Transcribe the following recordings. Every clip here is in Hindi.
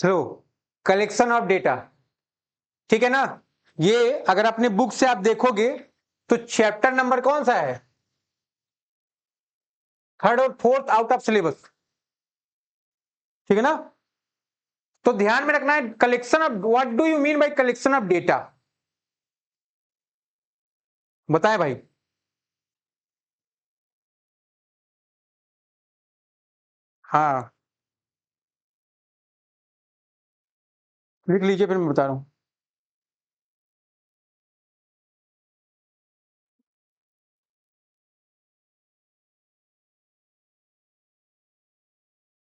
चलो, कलेक्शन ऑफ डेटा, ठीक है ना। ये अगर अपने बुक से आप देखोगे तो चैप्टर नंबर कौन सा है, थर्ड और फोर्थ आउट ऑफ सिलेबस, ठीक है ना। तो ध्यान में रखना है collection of, what do you mean by collection of data, बताएं भाई। हाँ, लिख लीजिए फिर मैं बता रहा हूं।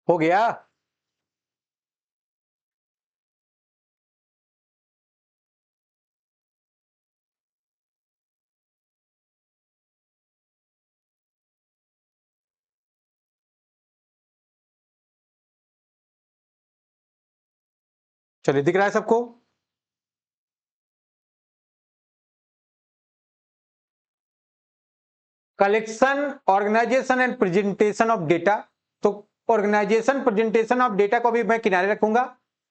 हो गया। चलिए, दिख रहा है सबको। Collection, organisation and presentation of data. तो ऑर्गेनाइजेशन, प्रेजेंटेशन ऑफ डेटा को भी मैं किनारे रखूंगा।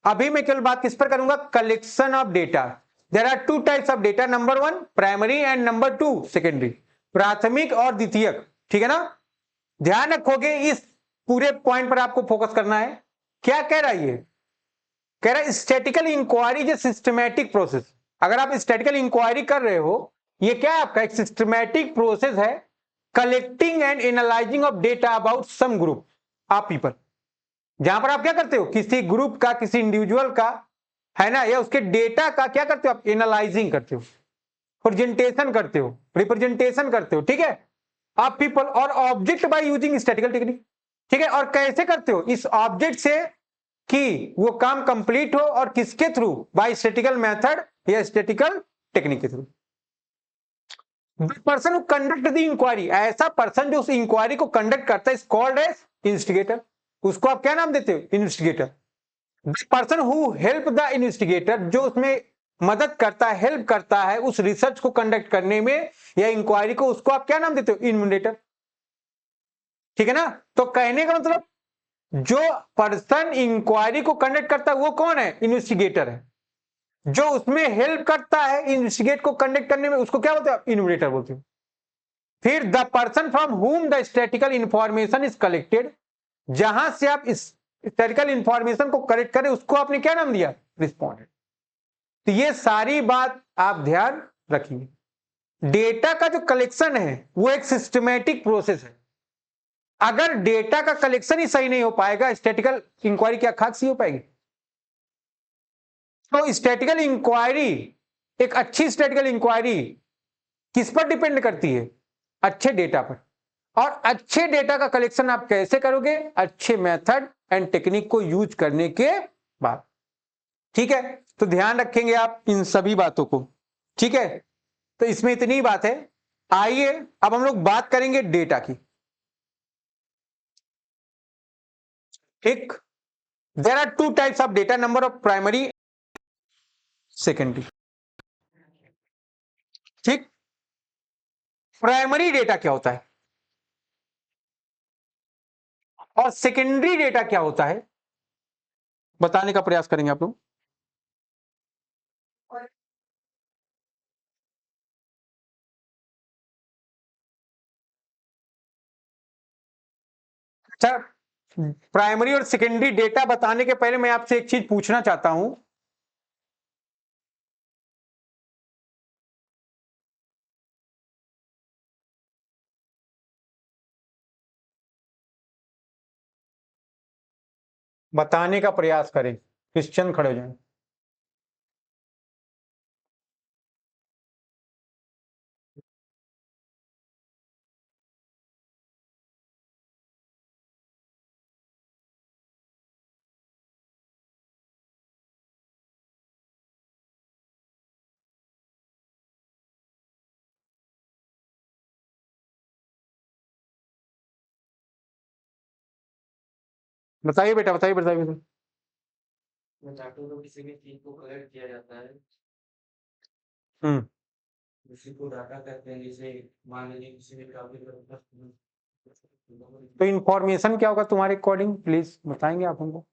अभी मैं केवल बात किस पर करूंगा, collection of data. There are two types of data, number one primary and number two secondary, प्राथमिक और द्वितीयक, ठीक है ना। ध्यान रखोगे इस पूरे पॉइंट पर आपको फोकस करना है। क्या कह रहा है ये, कह रहा है statistical inquiry is systematic process. अगर आप स्टैटिकल इंक्वायरी कर रहे हो, ये क्या है आपका एक सिस्टमैटिक प्रोसेस है, collecting and analysing of data about some group of people. जहां पर आप क्या करते हो, किसी ग्रुप का, किसी इंडिविजुअल का, है ना, या उसके डेटा का क्या करते हो आप, एनालाइजिंग करते हो, प्रेजेंटेशन करते हो, रिप्रेजेंटेशन करते हो, ठीक है, आप पीपल और object by using statistical technique, ठीक है। और कैसे करते हो, इस ऑब्जेक्ट से कि वो काम कंप्लीट हो, और किसके थ्रू, बाय स्टैटिकल मेथड या स्टैटिकल टेक्निक के through. Person conduct the inquiry, ऐसा पर्सन जो उस इंक्वायरी को कंडक्ट करता है, इज कॉल्ड एज इन्वेस्टिगेटर। उसको आप क्या नाम देते हो, investigator. The person who help the investigator, जो उसमें मदद करता है, हेल्प करता है उस रिसर्च को कंडक्ट करने में या इंक्वायरी को, उसको आप क्या नाम देते हो, इन्वेस्टिगेटर, ठीक है ना। तो कहने का मतलब जो पर्सन इंक्वायरी को कंडक्ट करता है वो कौन है, इन्वेस्टिगेटर है। जो उसमें हेल्प करता है इन्वेस्टिगेट को कंडक्ट करने में, उसको क्या बोलते हैं, इन्वेस्टिगेटर बोलते हैं। फिर the person from whom the statistical information is collected, जहां से आप इस स्टैटिकल इंफॉर्मेशन को कलेक्ट करें, उसको आपने क्या नाम दिया, रिस्पॉन्डेंट। तो ये सारी बात आप ध्यान रखिए। डेटा का जो कलेक्शन है वो एक सिस्टमैटिक प्रोसेस है। अगर डेटा का कलेक्शन ही सही नहीं हो पाएगा, स्टैटिकल इंक्वायरी क्या खाक सी हो पाएगी। तो स्टैटिकल इंक्वायरी, एक अच्छी स्टैटिकल इंक्वायरी किस पर डिपेंड करती है, अच्छे डेटा पर। और अच्छे डेटा का कलेक्शन आप कैसे करोगे, अच्छे मेथड एंड टेक्निक को यूज करने के बाद, ठीक है। तो ध्यान रखेंगे आप इन सभी बातों को, ठीक है। तो इसमें इतनी बात है। आइए अब हम लोग बात करेंगे डेटा की, ठीक। There are two types of data, number of primary, secondary, ठीक। प्राइमरी डेटा क्या होता है और सेकेंडरी डेटा क्या होता है, बताने का प्रयास करेंगे आप लोग। अच्छा, प्राइमरी और सेकेंडरी डेटा बताने के पहले मैं आपसे एक चीज पूछना चाहता हूं। बताने का प्रयास करें, क्वेश्चन खड़े हो जाए। बताइए बेटा, बताइए बताइए बेटा। डाटा तो किसी भी चीज को कलेक्ट किया जाता है, हम्म। उसी को डाटा कहते हैं। जैसे मान लीजिए किसी भी टॉपिक पर तो इंफॉर्मेशन क्या होगा तुम्हारे अकॉर्डिंग, प्लीज बताएंगे आप हमको।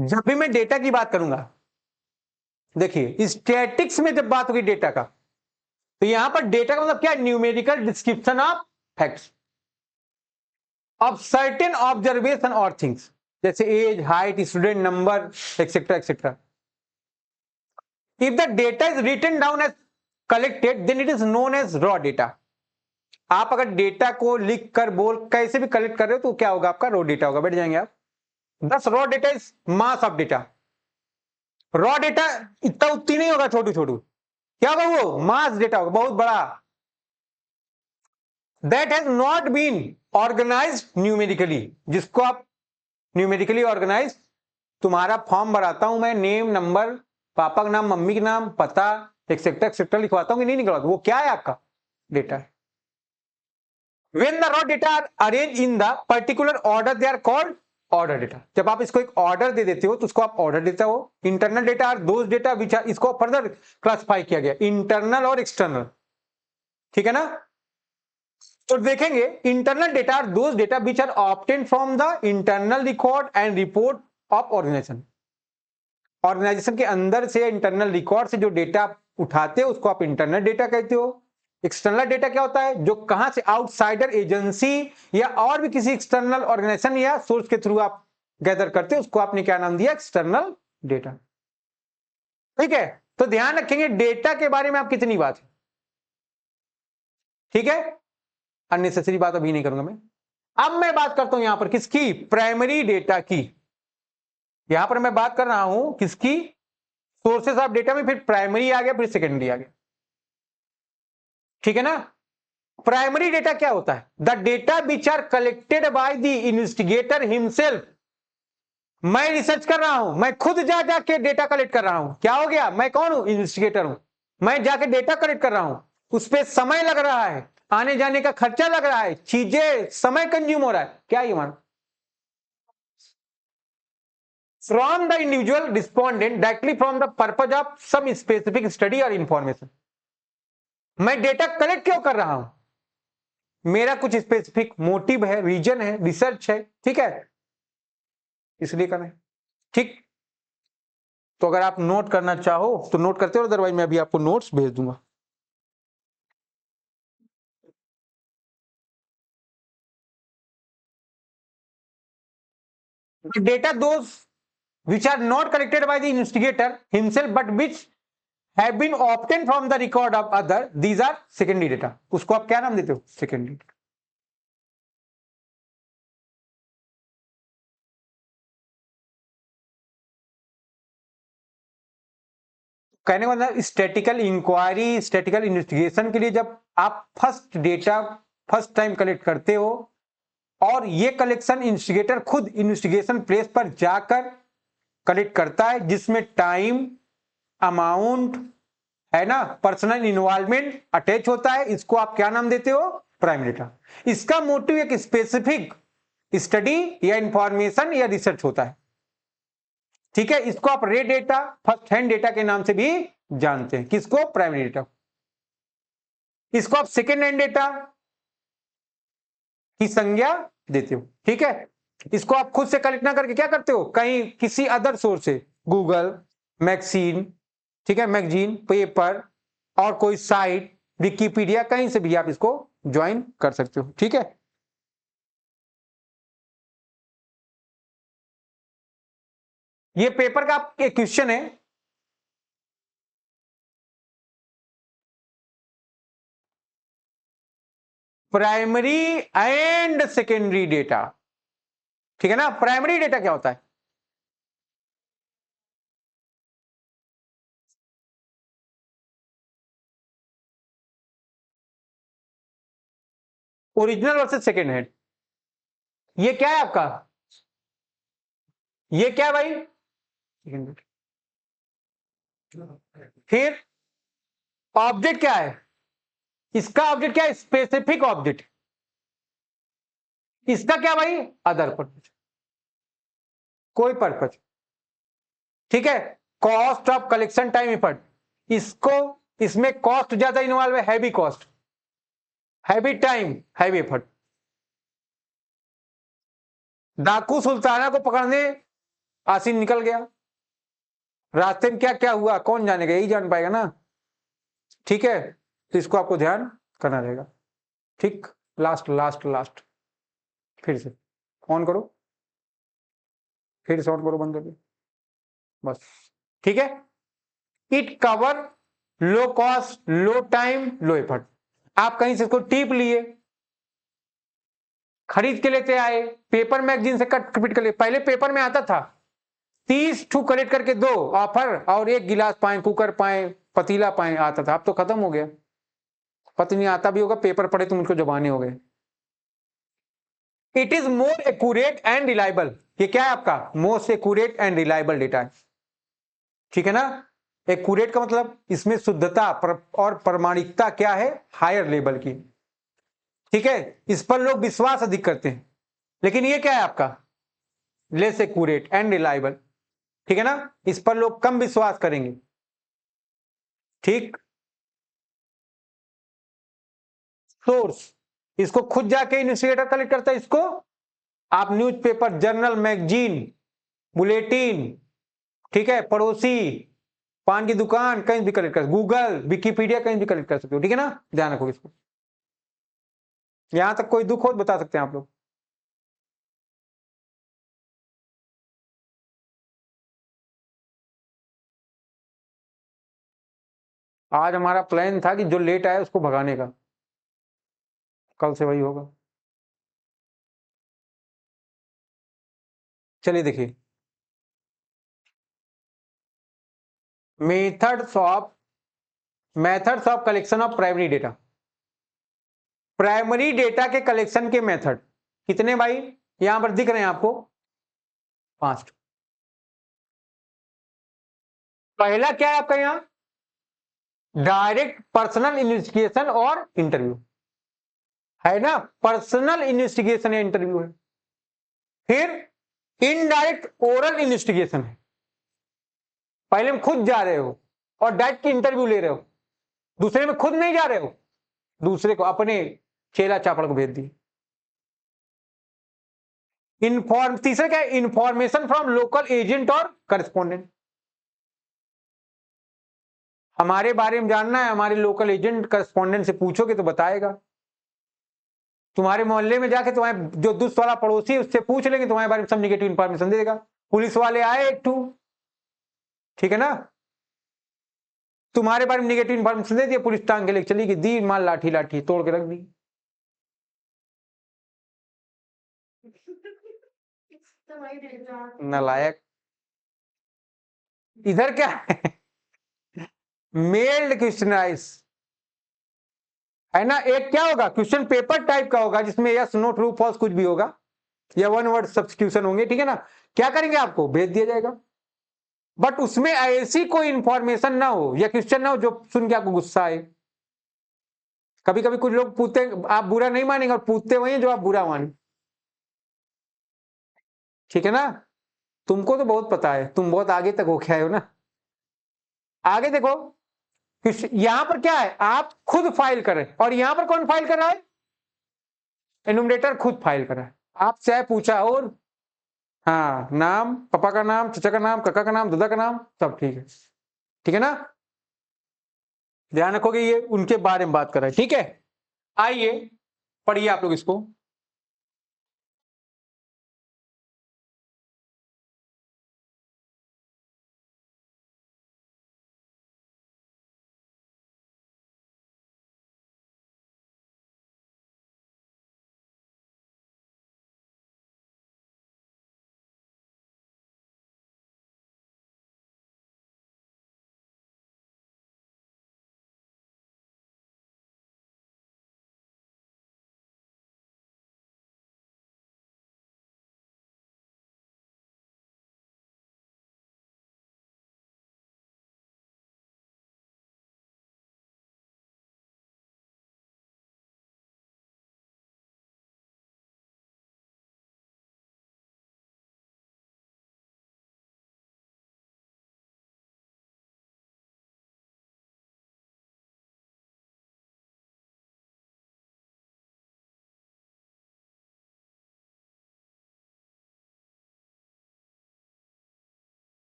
जब भी मैं डेटा की बात करूंगा, देखिए स्टैटिक्स में जब बात होगी डेटा का, तो यहां पर डेटा का मतलब क्या है? Numerical description of facts of certain observation और थिंग्स, जैसे age, height, student number, etcetera etcetera. If the data is written down as collected, then it is known as raw data. आप अगर डेटा को लिख कर बोल कैसे भी कलेक्ट कर रहे हो तो क्या होगा? आपका रॉ डेटा होगा. बैठ जाएंगे आप. दस raw data is mass of data. Raw data इतना उतनी नहीं होगा, छोटू छोटू. क्या होगा? वो मास डेटा होगा, बहुत बड़ा. That has not been organise numerically, जिसको आप न्यूमेरिकली ऑर्गेनाइज, तुम्हारा फॉर्म भराता हूं मैं, नेम, नंबर, पापा का नाम, मम्मी का नाम, पता, एक्सेट्रा एक्सेट्रा लिखवाता हूं कि नहीं निकलवाता, वो क्या है? आपका डेटा है. When the raw data are arranged in the particular order, they are called order data. जब आप इसको एक ऑर्डर दे देते हो तो उसको आप ऑर्डर देता हो. Internal data are those data which are, इसको फर्दर क्लासिफाई किया गया इंटरनल और एक्सटर्नल. ठीक है ना? तो देखेंगे internal data are those data which are obtained from the internal record and report of organisation. Organisation के अंदर से, इंटरनल रिकॉर्ड से जो डेटा उठाते हो उसको आप इंटरनल डेटा कहते हो. एक्सटर्नल डेटा क्या होता है? जो कहां से, आउटसाइडर एजेंसी या और भी किसी एक्सटर्नल ऑर्गेनाइजेशन या सोर्स के थ्रू आप गैदर करते हो, उसको आपने क्या नाम दिया? External data. ठीक है, तो ध्यान रखेंगे डेटा के बारे में आप कितनी बात है. ठीक है, अननेसेसरी बात अभी नहीं करूंगा मैं. अब मैं बात करता हूं यहां पर किसकी? प्राइमरी डेटा की. यहां पर मैं बात कर रहा हूं किसकी? सोर्सेस ऑफ डेटा में फिर प्राइमरी आ गया, फिर सेकेंडरी आ गया. ठीक है ना? प्राइमरी डेटा क्या होता है? The data which are collected by the investigator himself. मैं रिसर्च कर रहा हूं, मैं खुद जा जाके डेटा कलेक्ट कर रहा हूं. क्या हो गया? मैं कौन हूं? इन्वेस्टिगेटर हूं. मैं जाके डेटा कलेक्ट कर रहा हूं, उस पर समय लग रहा है, आने जाने का खर्चा लग रहा है, चीजें, समय कंज्यूम हो रहा है. क्या ये मान? From the individual respondent directly from the purpose of some specific study or information. मैं डेटा कलेक्ट क्यों कर रहा हूं? मेरा कुछ स्पेसिफिक मोटिव है, रीजन है, रिसर्च है. ठीक है, इसलिए करना है. ठीक, तो अगर आप नोट करना चाहो तो नोट करते हो, अदरवाइज मैं अभी आपको नोट्स भेज दूंगा. Data those which are not collected by the investigator himself but which have been obtained from the record of other, these are secondary data. उसको आप क्या नाम देते हो? secondary data. कहने का मतलब स्टैटिकल इंक्वायरी, स्टैटिकल इन्वेस्टिगेशन के लिए जब आप फर्स्ट टाइम कलेक्ट करते हो, और ये कलेक्शन इन्वेस्टिगेटर खुद इन्वेस्टिगेशन प्लेस पर जाकर कलेक्ट करता है, जिसमें टाइम, अमाउंट है ना, पर्सनल इन्वॉल्वमेंट अटैच होता है, इसको आप क्या नाम देते हो? Primary data. इसका मोटिव एक स्पेसिफिक स्टडी या इंफॉर्मेशन या रिसर्च होता है. ठीक है, इसको आप रे डेटा, फर्स्ट हैंड डेटा के नाम से भी जानते हैं. किसको? Primary data. इसको आप सेकेंड हैंड डेटा की संज्ञा देते हो. ठीक है, इसको आप खुद से कलेक्ट ना करके क्या करते हो? कहीं किसी अदर सोर्स से, गूगल, मैगजीन, ठीक है, मैगजीन, पेपर और कोई साइट, विकिपीडिया, कहीं से भी आप इसको ज्वाइन कर सकते हो. ठीक है, ये पेपर का एक क्वेश्चन है. Primary and secondary data. ठीक है ना? प्राइमरी डेटा क्या होता है? Original versus second hand. ये क्या है आपका? ये क्या है भाई? फिर ऑब्जेक्ट क्या है? इसका ऑब्जेक्ट क्या है? Specific object. इसका क्या भाई? अदर पर्पज, कोई पर्पज. ठीक है, cost of collection, time, effort. इसको, इसमें कॉस्ट ज्यादा इन्वॉल्व है, heavy cost, heavy time, heavy effort. डाकू सुल्ताना को पकड़ने आसिन निकल गया, रास्ते में क्या क्या हुआ कौन जानेगा, यही जान पाएगा ना। ठीक है, तो इसको आपको ध्यान करना रहेगा। ठीक, लास्ट लास्ट लास्ट, फिर से ऑन करो, फिर से ऑन करो, बंद करके, बस। ठीक है, it cover low cost, low time, low effort. आप कहीं से इसको टिप लिए, खरीद के लेते आए, पेपर मैगजीन से कट पिट कर लिए। पहले पेपर में आता था 30 ठू कलेक्ट करके दो ऑफर, और 1 गिलास पाए, कुकर पाए, पतीला पाए, आता था। अब तो खत्म हो गया, पता नहीं आता भी होगा, पेपर पढ़े तो मुझको जबाने हो गए। It is more accurate and reliable, ये क्या है आपका, most accurate and reliable data है। ठीक है ना, एक्यूरेट का मतलब इसमें शुद्धता और प्रमाणिकता क्या है, हायर लेवल की। ठीक है, इस पर लोग विश्वास अधिक करते हैं। लेकिन ये क्या है आपका, लेस एक्यूरेट एंड रिलायबल। ठीक है ना, इस पर लोग कम विश्वास करेंगे। ठीक, सोर्स, इसको खुद जाके इन्वेस्टिगेटर कलेक्ट करता है, इसको आप न्यूज़पेपर, जर्नल, मैगजीन, बुलेटिन, ठीक है, पड़ोसी, पान की दुकान, कहीं भी कलेक्ट कर, गूगल, विकिपीडिया, कहीं भी कलेक्ट कर सकते हो। ठीक है ना, ध्यान रखो इसको। यहां तक कोई दुख हो बता सकते हैं आप लोग। आज हमारा प्लान था कि जो लेट आया उसको भगाने का, कल से वही होगा। चलिए देखिए, methods of collection of primary data. Primary data के कलेक्शन के मेथड कितने भाई, यहां पर दिख रहे हैं आपको 5। पहला क्या है आपका यहां, डायरेक्ट पर्सनल इन्वेस्टिगेशन और इंटरव्यू है ना, पर्सनल इन्वेस्टिगेशन या इंटरव्यू है। फिर इनडायरेक्ट ओरल इन्वेस्टिगेशन है, पहले में खुद जा रहे हो और डायरेक्ट इंटरव्यू ले रहे हो, दूसरे में खुद नहीं जा रहे हो, दूसरे को अपने चेला चापड़ को भेज दिए। तीसरा क्या है, इंफॉर्मेशन फ्रॉम लोकल एजेंट और करस्पॉन्डेंट। हमारे बारे में जानना है, हमारे लोकल एजेंट करस्पॉन्डेंट से पूछोगे तो बताएगा। तुम्हारे मोहल्ले में जाके तुम्हारे जो दुष्ट वाला पड़ोसी है उससे पूछ लेंगे, तुम्हारे बारे में सब निगेटिव इंफॉर्मेशन देगा। पुलिस वाले आए एक टू, ठीक है ना, तुम्हारे बारे में निगेटिव इंफॉर्मेशन दे दिया, पुलिस टांग के लेके चली गई, दी माल, लाठी लाठी तोड़ के रख दी। नालायक। इधर क्या है, मेल्ड क्वेश्चनाइज है ना। एक क्या होगा, क्वेश्चन पेपर टाइप का होगा, जिसमें यस नो ट्रू फॉल्स कुछ भी होगा, या वन वर्ड सब्स्टिट्यूशन होंगे। ठीक है ना, क्या करेंगे, आपको भेज दिया जाएगा। बट उसमें ऐसी कोई इंफॉर्मेशन ना हो या क्वेश्चन ना हो जो सुन के आपको गुस्सा आए। कभी कभी कुछ लोग पूछते, आप बुरा नहीं मानेंगे, और पूछते वही जो आप बुरा माने। ठीक है ना, तुमको तो बहुत पता है, तुम बहुत आगे तक होके आए हो ना। आगे देखो, यहां पर क्या है, आप खुद फाइल कर रहे हैं, और यहां पर कौन फाइल कर रहा है, एनुमरेटर खुद फाइल कर रहा है। आपसे पूछा, और हाँ, नाम, पापा का नाम, चाचा का नाम, काका का नाम, दादा का नाम, सब ठीक है। ठीक है ना, ध्यान रखोगे, ये उनके बारे में बात कर रहा है। ठीक है, आइए पढ़िए आप लोग इसको।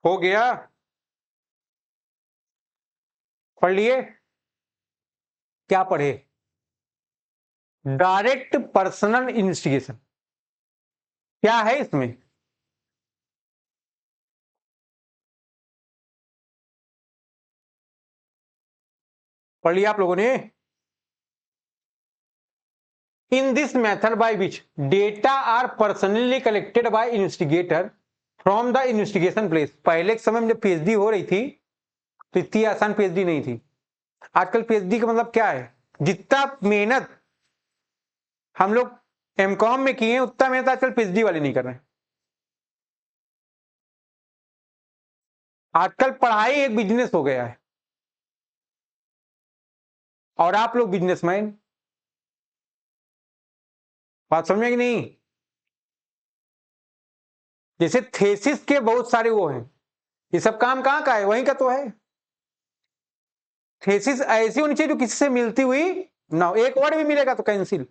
हो गया, पढ़ लिए? क्या पढ़े? डायरेक्ट पर्सनल इन्वेस्टिगेशन क्या है इसमें? पढ़ लिया आप लोगों ने? In this method by which data are personally collected by investigator from the investigation place. पहले के समय में जब पीएचडी हो रही थी तो इतनी आसान पीएचडी नहीं थी। आजकल पीएचडी का मतलब क्या है? जितना मेहनत हम लोग एमकॉम में किए उतना मेहनत आजकल पीएचडी वाले नहीं कर रहे हैं। आजकल पढ़ाई एक बिजनेस हो गया है और आप लोग बिजनेसमैन। बात समझ में कि नहीं? जैसे थेसिस के बहुत सारे वो हैं, ये सब काम कहां का है? वहीं का तो है। थेसिस ऐसी होनी चाहिए जो किसी से मिलती हुई ना, एक वर्ड भी मिलेगा तो कैंसिल।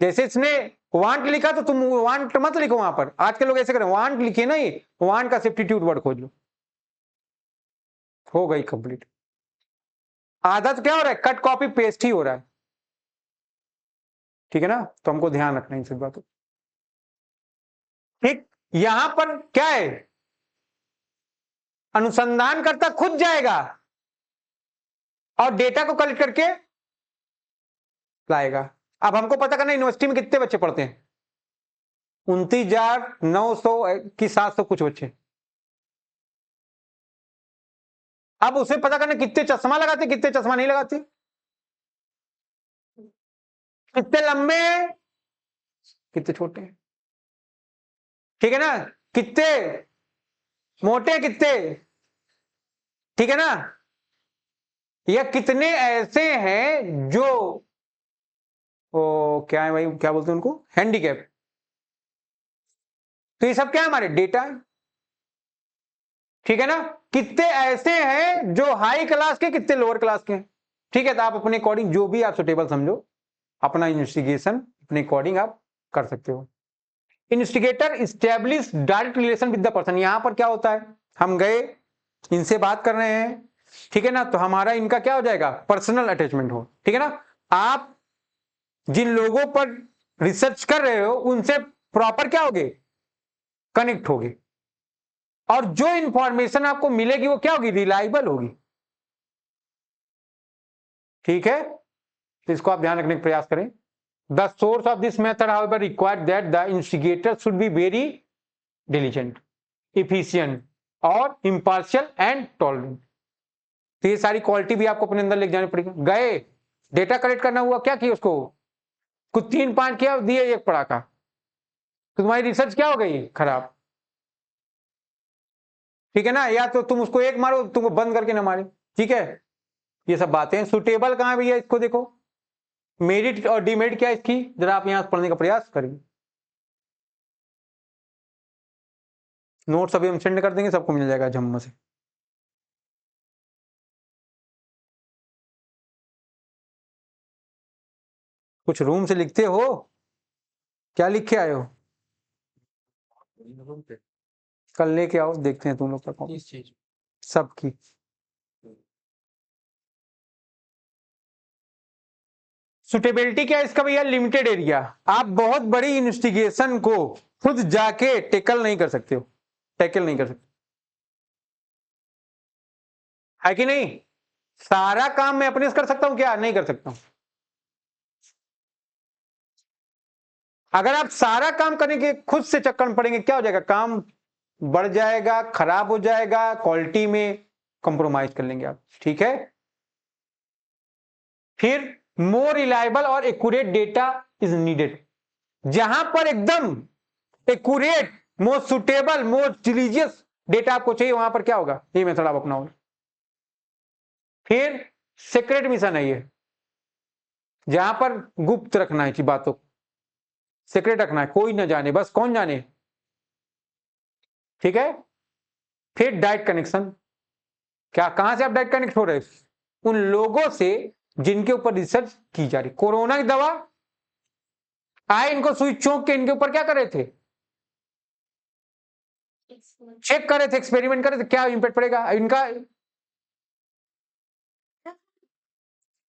जैसे इसने वांट लिखा तो तुम वांट मत लिखो वहां पर। आज के लोग ऐसे करें, वांट लिखे नहीं, वांट का सब्स्टिट्यूट वर्ड खोज लो, हो गई कंप्लीट। आधा तो क्या हो रहा है? कट कॉपी पेस्ट ही हो रहा है। ठीक है ना? तो हमको ध्यान रखना इन सब बातों। ठीक, यहां पर क्या है? अनुसंधानकर्ता खुद जाएगा और डेटा को कलेक्ट करके लाएगा। अब हमको पता करना यूनिवर्सिटी में कितने बच्चे पढ़ते हैं? 29,900 की 700 कुछ बच्चे। अब उसे पता करना कितने चश्मा लगाते, कितने चश्मा नहीं लगाते, कितने लंबे हैं, कितने छोटे हैं। ठीक है ना? कितने मोटे हैं, कितने, ठीक है ना? या कितने ऐसे हैं जो क्या है भाई, क्या बोलते हैं उनको, हैंडीकैप। तो ये सब क्या है? हमारे डेटा है। ठीक है ना? कितने ऐसे हैं जो हाई क्लास के, कितने लोअर क्लास के हैं। ठीक है, तो आप अपने अकॉर्डिंग जो भी आप सुटेबल समझो अपना इन्वेस्टिगेशन अपने अकॉर्डिंग आप कर सकते हो। Investigator establish direct relation with the person. यहां पर क्या होता है? हम गए, इनसे बात कर रहे हैं, ठीक है ना? तो हमारा इनका क्या हो जाएगा? पर्सनल अटैचमेंट हो। ठीक है ना? आप जिन लोगों पर रिसर्च कर रहे हो उनसे प्रॉपर क्या होगे? कनेक्ट होगे। और जो इंफॉर्मेशन आपको मिलेगी वो क्या होगी? रिलायबल होगी। ठीक है, तो इसको आप ध्यान रखने का प्रयास करें। The source of this method however required that the investigator should be very diligent, efficient और इम्पार्शियल एंड टॉलरेंट। तो ये सारी क्वालिटी भी आपको अपने अंदर लेके जानी पड़ेगी। गए, डेटा कलेक्ट करना हुआ, क्या किया उसको? कुछ 3-5 किया, दिए एक पढ़ा का, तो तुम्हारी रिसर्च क्या हो गई? खराब। ठीक है ना? या तो तुम उसको एक मारो, तुमको बंद करके ना मारे। ठीक है, ये सब बातें। सुटेबल कहां है भैया? इसको देखो, मेरिट और डिमेरिट क्या है इसकी, जरा आप यहां पढ़ने का प्रयास करिए। नोट्स अभी हम सेंड कर देंगे, सबको मिल जाएगा जम्मू से। कुछ रूम से लिखते हो? क्या लिख के आए हो? कल लेके आओ, देखते हैं तुम लोग का कॉपी सबकी। सुटेबिलिटी क्या है इसका भैया? Limited area. आप बहुत बड़ी इन्वेस्टिगेशन को खुद जाके टेकल नहीं कर सकते हो, टैकल नहीं कर सकते, है कि नहीं? सारा काम मैं अपने से कर सकता हूं क्या? नहीं कर सकता हूं। अगर आप सारा काम करने के खुद से चक्कर में पड़ेंगे, क्या हो जाएगा? काम बढ़ जाएगा, खराब हो जाएगा, क्वालिटी में कंप्रोमाइज कर लेंगे आप। ठीक है, फिर मोर रिलायबल और एक्यूरेट डेटा इज नीडेड। जहां पर एकदम accurate, most suitable, most religious data आपको चाहिए, वहां पर क्या होगा? ये मेथड आप अपनाओगे। फिर सीक्रेट मिशन है ये, जहां पर गुप्त रखना है बातों को, सीक्रेट रखना है, कोई ना जाने, बस कौन जाने। ठीक है, फिर डायरेक्ट कनेक्शन। क्या, कहां से आप डायरेक्ट कनेक्ट हो रहे? उन लोगों से जिनके ऊपर रिसर्च की जा रही। कोरोना की दवा आए, इनको सुई चौंक के इनके ऊपर क्या कर रहे थे? चेक कर रहे थे, एक्सपेरिमेंट कर रहे थे क्या इम्पैक्ट पड़ेगा इनका,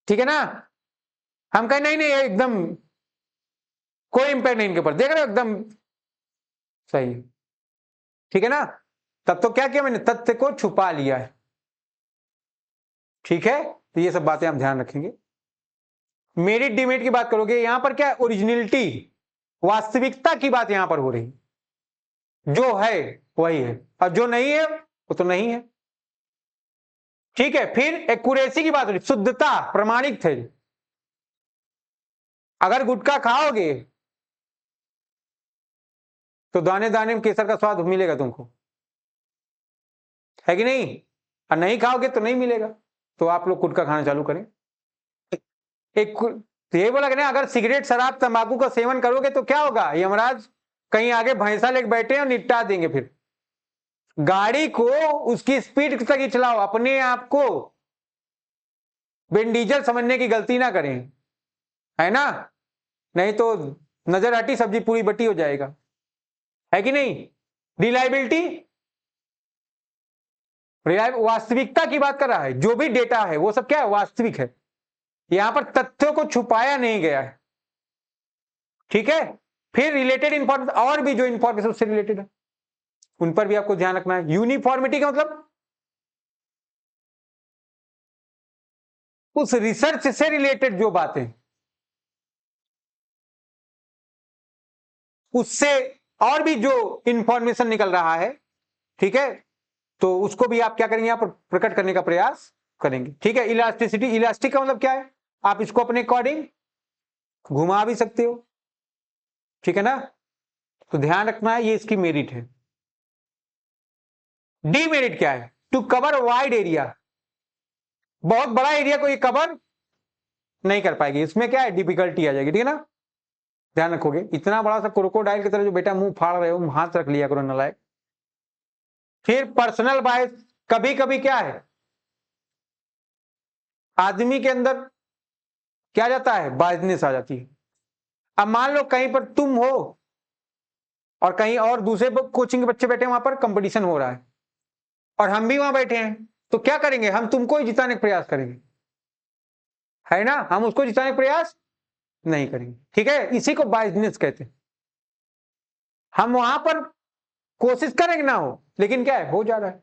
ठीक है ना। हम कहें नहीं नहीं एकदम कोई इम्पैक्ट नहीं इनके ऊपर, देख रहे हो एकदम सही, ठीक है ना। तब तो क्या किया मैंने, तथ्य को छुपा लिया है, ठीक है। तो ये सब बातें आप ध्यान रखेंगे। मेरिट डिमेरिट की बात करोगे, यहां पर क्या ओरिजिनलिटी, वास्तविकता की बात यहां पर हो रही, जो है वही है और जो नहीं है वो तो नहीं है, ठीक है। फिर एक्यूरेसी की बात हो रही, शुद्धता, प्रमाणिक थे। अगर गुटखा खाओगे तो दाने दाने में केसर का स्वाद मिलेगा तुमको, है कि नहीं, और नहीं खाओगे तो नहीं मिलेगा। तो आप लोग गुटखा खाना चालू करें। एक तो ये बोला कि ना, अगर सिगरेट शराब तंबाकू का सेवन करोगे तो क्या होगा, यमराज कहीं आगे भैंसा लेके बैठे हैं और निपटा देंगे। फिर गाड़ी को उसकी स्पीड तक ही चलाओ, अपने आप को विन डीजल समझने की गलती ना करें, है ना, नहीं तो नजर हटी सब्जी पूरी बटी हो जाएगा, है कि नहीं। रिलायबिलिटी, वास्तविकता की बात कर रहा है, जो भी डेटा है वो सब क्या है, वास्तविक है, यहां पर तथ्यों को छुपाया नहीं गया है, ठीक है। फिर रिलेटेड इंफॉर्मेशन, और भी जो इंफॉर्मेशन उससे रिलेटेड है उन पर भी आपको ध्यान रखना है। यूनिफॉर्मिटी का मतलब उस रिसर्च से रिलेटेड जो बातें, उससे और भी जो इंफॉर्मेशन निकल रहा है, ठीक है, तो उसको भी आप क्या करेंगे, यहां पर प्रकट करने का प्रयास करेंगे, ठीक है। इलास्टिसिटी, इलास्टिक का मतलब क्या है, आप इसको अपने अकॉर्डिंग घुमा भी सकते हो, ठीक है ना। तो ध्यान रखना है, ये इसकी मेरिट है। डीमेरिट क्या है, टू कवर वाइड एरिया, बहुत बड़ा एरिया को ये कवर नहीं कर पाएगी, इसमें क्या है, डिफिकल्टी आ जाएगी, ठीक है ना। ध्यान रखोगे, इतना बड़ा सा क्रोकोडाइल की तरह जो बेटा मुंह फाड़ रहे हो, हाथ रख लिया करो नालायक। फिर पर्सनल बायस, कभी कभी क्या है, आदमी के अंदर क्या जाता है, बायसनेस आ जाती है। अब मान लो कहीं पर तुम हो और कहीं और दूसरे कोचिंग के बच्चे बैठे हैं, वहां पर कंपटीशन हो रहा है और हम भी वहां बैठे हैं, तो क्या करेंगे, हम तुमको ही जिताने का प्रयास करेंगे, है ना, हम उसको जिताने का प्रयास नहीं करेंगे, ठीक है। इसी को बायसनेस कहते हैं। हम वहां पर कोशिश करेंगे ना हो, लेकिन क्या है, हो जा रहा है।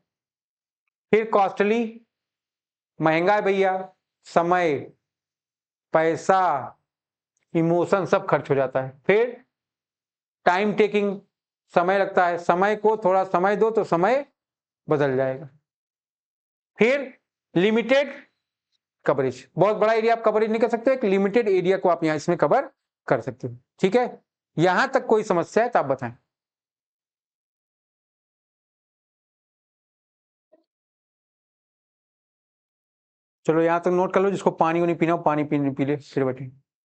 फिर कॉस्टली, महंगा है भैया, समय, पैसा, इमोशन सब खर्च हो जाता है। फिर टाइम टेकिंग, समय लगता है, समय को थोड़ा समय दो तो समय बदल जाएगा। फिर लिमिटेड कवरेज, बहुत बड़ा एरिया आप कवरेज नहीं कर सकते, एक लिमिटेड एरिया को आप यहां इसमें कवर कर सकते हो, ठीक है। यहां तक कोई समस्या है तो आप बताएं। चलो यहां तक नोट कर लो, जिसको पानी नहीं पीना हो पानी पी ले, फिर बैठे।